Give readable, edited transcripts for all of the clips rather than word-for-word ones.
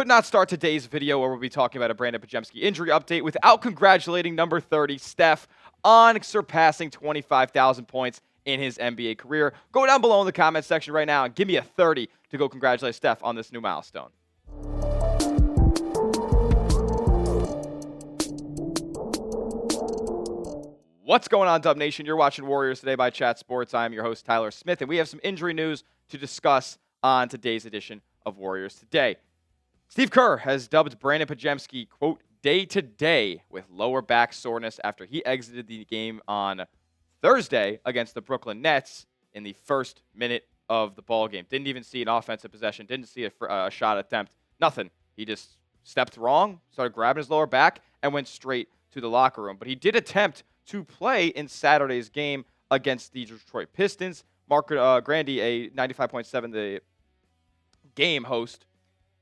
could not start today's video where we'll be talking about a Brandin Podziemski injury update without congratulating number 30, Steph, on surpassing 25,000 points in his NBA career. Go down below in the comment section right now and give me a 30 to go congratulate Steph on this new milestone. What's going on, Dub Nation? You're watching Warriors Today by Chat Sports. I'm your host, Tyler Smith, and we have some injury news to discuss on today's edition of Warriors Today. Steve Kerr has dubbed Brandin Podziemski, quote, day-to-day with lower back soreness after he exited the game on Thursday against the Brooklyn Nets in the first minute of the ball game. Didn't even see an offensive possession, didn't see a shot attempt, nothing. He just stepped wrong, started grabbing his lower back, and went straight to the locker room. But he did attempt to play in Saturday's game against the Detroit Pistons. Mark Grandy, a 95.7 The Game host,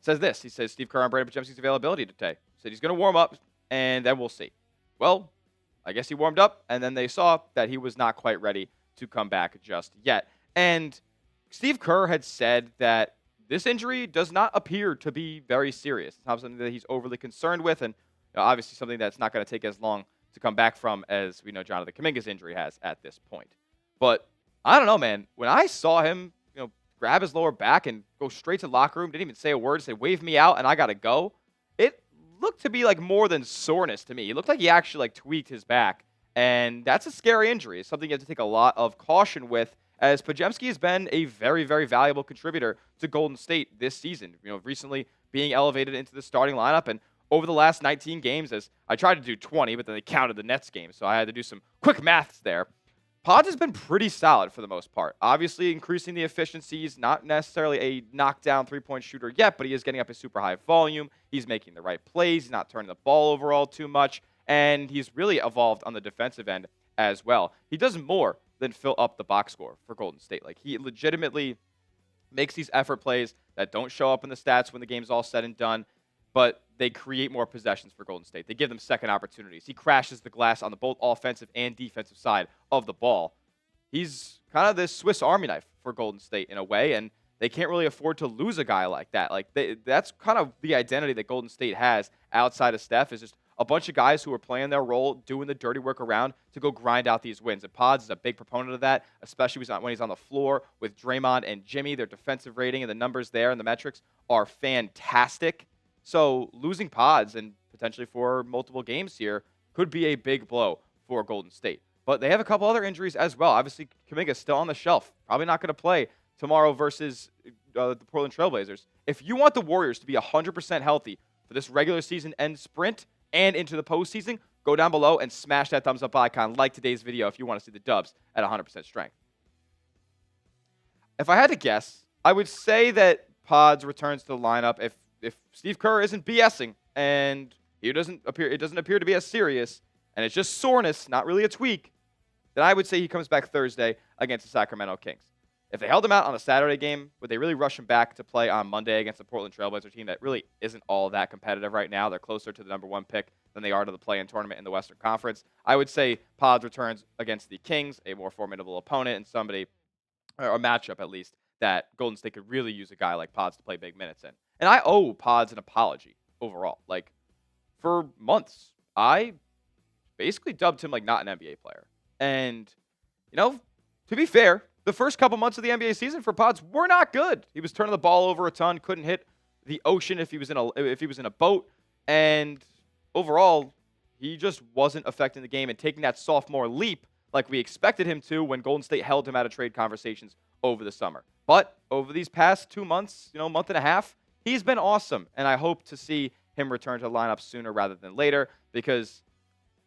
says this. He says Steve Kerr on Brandin Podziemski's availability today. He said he's going to warm up, and then we'll see. Well, I guess he warmed up, and then they saw that he was not quite ready to come back just yet. And Steve Kerr had said that this injury does not appear to be very serious. It's not something that he's overly concerned with, and obviously something that's not going to take as long to come back from as we know Jonathan Kuminga's injury has at this point. But I don't know, man. When I saw him, grab his lower back and go straight to the locker room, didn't even say a word, say wave me out and I got to go, it looked to be like more than soreness to me. It looked like he actually tweaked his back, and that's a scary injury. It's something you have to take a lot of caution with, as Podziemski has been a very, very valuable contributor to Golden State this season. Recently being elevated into the starting lineup, and over the last 19 games, as I tried to do 20, but then they counted the Nets game, so I had to do some quick maths there. Podz has been pretty solid for the most part. Obviously, increasing the efficiencies, not necessarily a knockdown three-point shooter yet, but he is getting up a super high volume. He's making the right plays. He's not turning the ball over all too much, and he's really evolved on the defensive end as well. He does more than fill up the box score for Golden State. Like, he legitimately makes these effort plays that don't show up in the stats when the game's all said and done, but they create more possessions for Golden State. They give them second opportunities. He crashes the glass on the both offensive and defensive side of the ball. He's kind of this Swiss Army knife for Golden State in a way, and they can't really afford to lose a guy like that. That's kind of the identity that Golden State has outside of Steph, is just a bunch of guys who are playing their role, doing the dirty work around to go grind out these wins. And Podz is a big proponent of that, especially when he's on the floor with Draymond and Jimmy. Their defensive rating and the numbers there and the metrics are fantastic. So losing Podz, and potentially for multiple games here, could be a big blow for Golden State. But they have a couple other injuries as well. Obviously, Kuminga's still on the shelf. Probably not going to play tomorrow versus the Portland Trailblazers. If you want the Warriors to be 100% healthy for this regular season end sprint and into the postseason, go down below and smash that thumbs up icon like today's video if you want to see the Dubs at 100% strength. If I had to guess, I would say that Podz returns to the lineup if Steve Kerr isn't BSing and it doesn't appear to be as serious, and it's just soreness, not really a tweak, then I would say he comes back Thursday against the Sacramento Kings. If they held him out on a Saturday game, would they really rush him back to play on Monday against the Portland Trailblazer team that really isn't all that competitive right now? They're closer to the number one pick than they are to the play-in tournament in the Western Conference. I would say Podz returns against the Kings, a more formidable opponent and somebody, or a matchup at least, that Golden State could really use a guy like Podz to play big minutes in. And I owe Podz an apology overall. Like, for months, I basically dubbed him like not an NBA player. And, to be fair, the first couple months of the NBA season for Podz were not good. He was turning the ball over a ton, couldn't hit the ocean if he was in a boat, and overall, he just wasn't affecting the game and taking that sophomore leap like we expected him to when Golden State held him out of trade conversations over the summer. But over these past 2 months, month and a half, he's been awesome, and I hope to see him return to the lineup sooner rather than later, because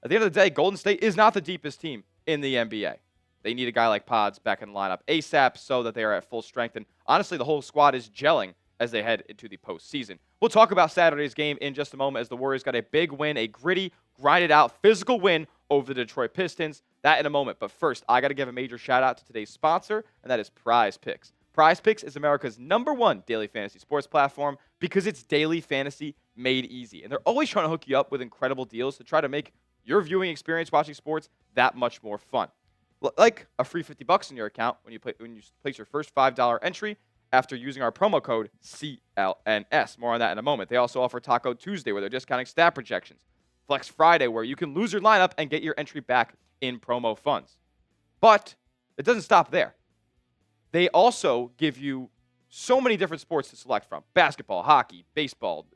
at the end of the day, Golden State is not the deepest team in the NBA. They need a guy like Podz back in the lineup ASAP so that they are at full strength, and honestly, the whole squad is gelling as they head into the postseason. We'll talk about Saturday's game in just a moment, as the Warriors got a big win, a gritty, grinded-out, physical win over the Detroit Pistons. That in a moment, but first, I got to give a major shout-out to today's sponsor, and that is PrizePicks. PrizePicks is America's #1 daily fantasy sports platform because it's daily fantasy made easy. And they're always trying to hook you up with incredible deals to try to make your viewing experience watching sports that much more fun. Like a free $50 in your account when you place your first $5 entry, after using our promo code CLNS. More on that in a moment. They also offer Taco Tuesday, where they're discounting stat projections. Flex Friday, where you can lose your lineup and get your entry back in promo funds. But it doesn't stop there. They also give you so many different sports to select from. Basketball, hockey, baseball,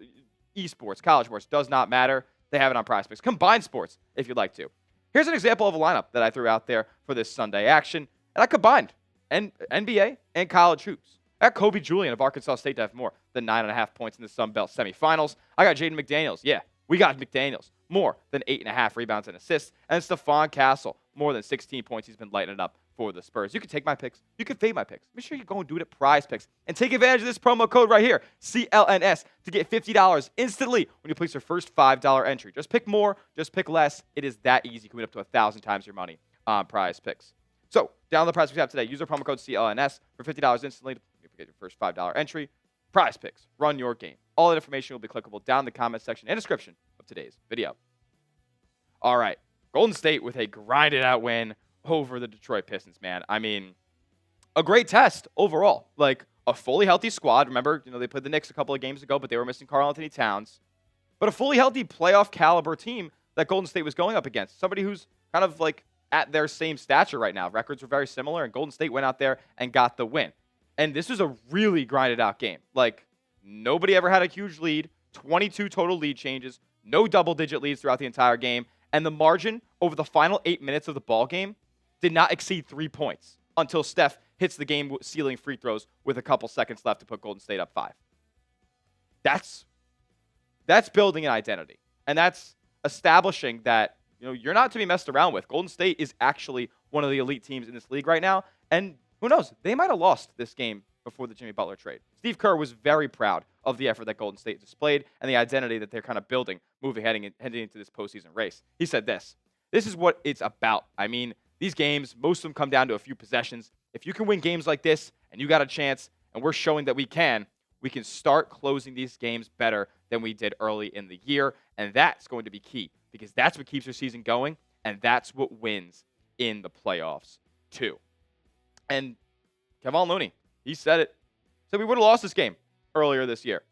esports, college sports, does not matter. They have it on PrizePicks. Combined sports, if you'd like to. Here's an example of a lineup that I threw out there for this Sunday action, and I combined NBA and college hoops. I got Kobe Julian of Arkansas State to have more than 9.5 points in the Sun Belt semifinals. I got Jaden McDaniels. Yeah, we got McDaniels. More than 8.5 rebounds and assists. And Stephon Castle, more than 16 points. He's been lighting it up for the Spurs. You can take my picks. You can fade my picks. Make sure you go and do it at PrizePicks. And take advantage of this promo code right here, CLNS, to get $50 instantly when you place your first $5 entry. Just pick more. Just pick less. It is that easy. You can win up to 1,000 times your money on PrizePicks. So, download the PrizePicks app today. Use our promo code CLNS for $50 instantly to get your first $5 entry. PrizePicks. Run your game. All that information will be clickable down in the comment section and description of today's video. All right. Golden State with a grinded out win over the Detroit Pistons, man. I mean, a great test overall. Like, a fully healthy squad. Remember, they played the Knicks a couple of games ago, but they were missing Karl-Anthony Towns. But a fully healthy playoff caliber team that Golden State was going up against. Somebody who's kind of like at their same stature right now. Records were very similar, and Golden State went out there and got the win. And this was a really grinded out game. Like, nobody ever had a huge lead. 22 total lead changes. No double-digit leads throughout the entire game. And the margin over the final 8 minutes of the ball game did not exceed 3 points until Steph hits the game-sealing free throws with a couple seconds left to put Golden State up 5. That's building an identity. And that's establishing that, you're not to be messed around with. Golden State is actually one of the elite teams in this league right now. And who knows? They might have lost this game before the Jimmy Butler trade. Steve Kerr was very proud of the effort that Golden State displayed and the identity that they're kind of building heading into this postseason race. He said this is what it's about. I mean, these games, most of them come down to a few possessions. If you can win games like this and you got a chance and we're showing that we can start closing these games better than we did early in the year. And that's going to be key because that's what keeps your season going and that's what wins in the playoffs too. And Kevon Looney, he said it. Said we would have lost this game earlier this year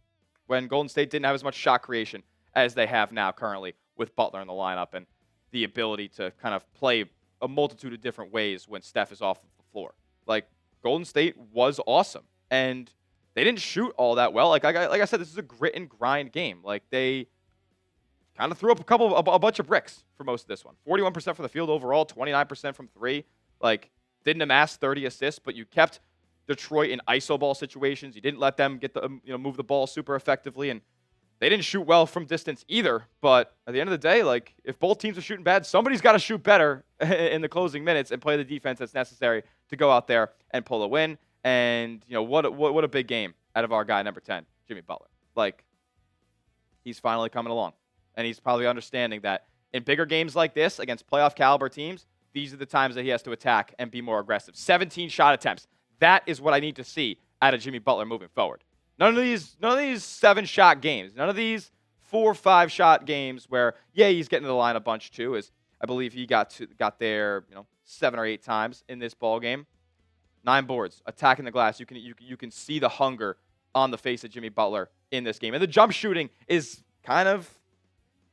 when Golden State didn't have as much shot creation as they have now currently with Butler in the lineup and the ability to kind of play a multitude of different ways when Steph is off the floor. Like, Golden State was awesome. And they didn't shoot all that well. Like I said, this is a grit and grind game. Like, they kind of threw up a bunch of bricks for most of this one. 41% from the field overall, 29% from three. Like, didn't amass 30 assists, but you kept Detroit in iso ball situations. You didn't let them get move the ball super effectively, and they didn't shoot well from distance either. But at the end of the day, like, if both teams are shooting bad, somebody's got to shoot better in the closing minutes and play the defense that's necessary to go out there and pull a win. And what a big game out of our guy number 10, Jimmy Butler. Like, he's finally coming along, and he's probably understanding that in bigger games like this against playoff caliber teams, these are the times that he has to attack and be more aggressive. 17 shot attempts. That is what I need to see out of Jimmy Butler moving forward. None of these 7-shot games. None of these 4 or 5 shot games where, he's getting to the line a bunch too. As I believe he got there, 7 or 8 times in this ball game. 9 boards, attacking the glass. You can see the hunger on the face of Jimmy Butler in this game, and the jump shooting is kind of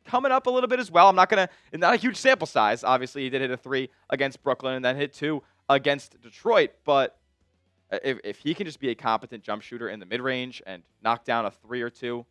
coming up a little bit as well. Not a huge sample size. Obviously, he did hit a 3 against Brooklyn and then hit 2 against Detroit, but if he can just be a competent jump shooter in the mid-range and knock down a 3 or 2,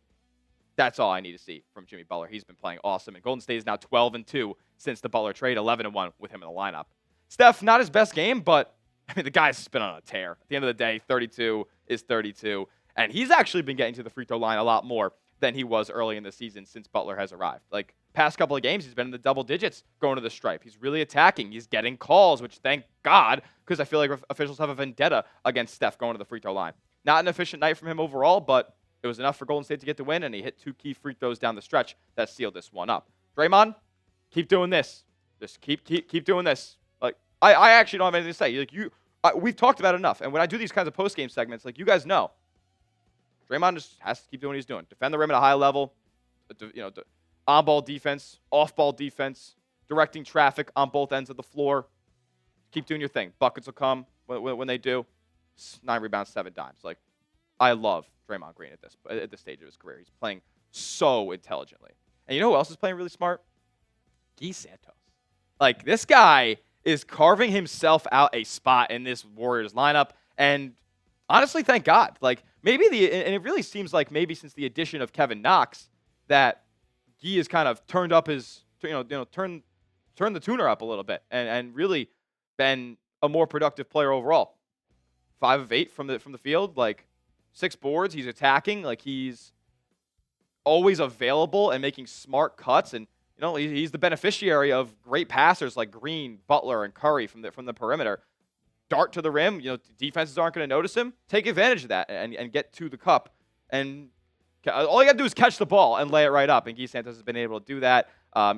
that's all I need to see from Jimmy Butler. He's been playing awesome, and Golden State is now 12-2 since the Butler trade, 11-1 with him in the lineup. Steph, not his best game, but I mean, the guy's been on a tear. At the end of the day, 32 is 32, and he's actually been getting to the free throw line a lot more than he was early in the season since Butler has arrived. Like, past couple of games, he's been in the double digits going to the stripe. He's really attacking. He's getting calls, which thank God, because I feel like officials have a vendetta against Steph going to the free throw line. Not an efficient night from him overall, but it was enough for Golden State to get the win, and he hit 2 key free throws down the stretch that sealed this one up. Draymond, keep doing this. Just keep doing this. Like, I actually don't have anything to say. Like, we've talked about it enough, and when I do these kinds of post-game segments, like, you guys know, Draymond just has to keep doing what he's doing. Defend the rim at a high level, on-ball defense, off-ball defense, directing traffic on both ends of the floor. Keep doing your thing. Buckets will come when they do. 9 rebounds, 7 dimes. Like, I love Draymond Green at this stage of his career. He's playing so intelligently. And you know who else is playing really smart? Guy Santos. Like, this guy is carving himself out a spot in this Warriors lineup. And honestly, thank God. Like, and it really seems like maybe since the addition of Kevin Knox that Guy has kind of turned up his, turn the tuner up a little bit and really been a more productive player overall. 5 of 8 from the field, like 6 boards. He's attacking, like he's always available and making smart cuts. And he's the beneficiary of great passers like Green, Butler, and Curry from the perimeter. Dart to the rim. Defenses aren't going to notice him. Take advantage of that and get to the cup. And all you got to do is catch the ball and lay it right up. And Guy Santos has been able to do that.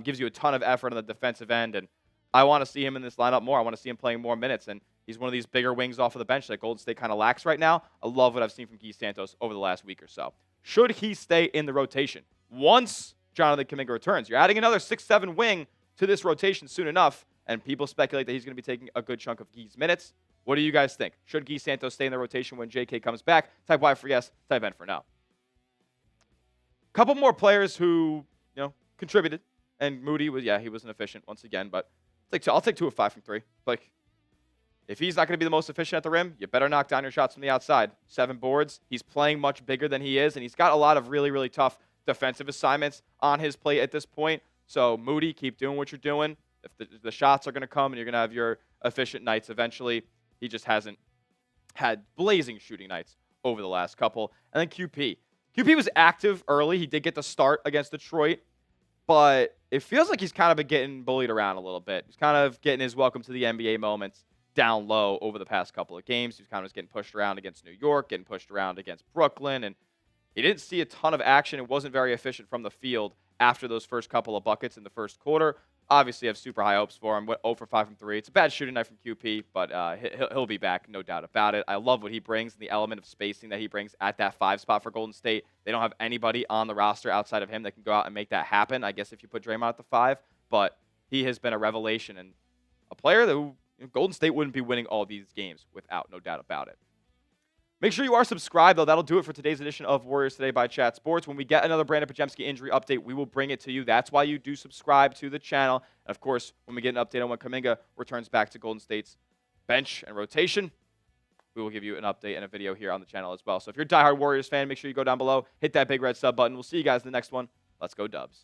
Gives you a ton of effort on the defensive end. And I want to see him in this lineup more. I want to see him playing more minutes. And he's one of these bigger wings off of the bench that Golden State kind of lacks right now. I love what I've seen from Guy Santos over the last week or so. Should he stay in the rotation? Once Jonathan Kuminga returns, you're adding another 6'7" wing to this rotation soon enough. And people speculate that he's going to be taking a good chunk of Guy's minutes. What do you guys think? Should Guy Santos stay in the rotation when JK comes back? Type Y for yes, type N for no. Couple more players who, contributed. And Moody he wasn't efficient once again, but I'll take 2 of 5 from 3. Like, if he's not going to be the most efficient at the rim, you better knock down your shots from the outside. 7 boards. He's playing much bigger than he is, and he's got a lot of really, really tough defensive assignments on his plate at this point. So, Moody, keep doing what you're doing. If the shots are going to come and you're going to have your efficient nights eventually, he just hasn't had blazing shooting nights over the last couple. And then QP. QP was active early. He did get the start against Detroit, but it feels like he's kind of been getting bullied around a little bit. He's kind of getting his welcome to the NBA moments down low over the past couple of games. He was kind of just getting pushed around against New York, getting pushed around against Brooklyn, and he didn't see a ton of action. It wasn't very efficient from the field after those first couple of buckets in the first quarter. Obviously, I have super high hopes for him. Went 0 for 5 from 3. It's a bad shooting night from QP, but he'll be back, no doubt about it. I love what he brings and the element of spacing that he brings at that 5 spot for Golden State. They don't have anybody on the roster outside of him that can go out and make that happen. I guess if you put Draymond at the 5, but he has been a revelation and a player that Golden State wouldn't be winning all these games without, no doubt about it. Make sure you are subscribed, though. That'll do it for today's edition of Warriors Today by Chat Sports. When we get another Brandin Podziemski injury update, we will bring it to you. That's why you do subscribe to the channel. And, of course, when we get an update on when Kuminga returns back to Golden State's bench and rotation, we will give you an update and a video here on the channel as well. So if you're a diehard Warriors fan, make sure you go down below, hit that big red sub button. We'll see you guys in the next one. Let's go Dubs.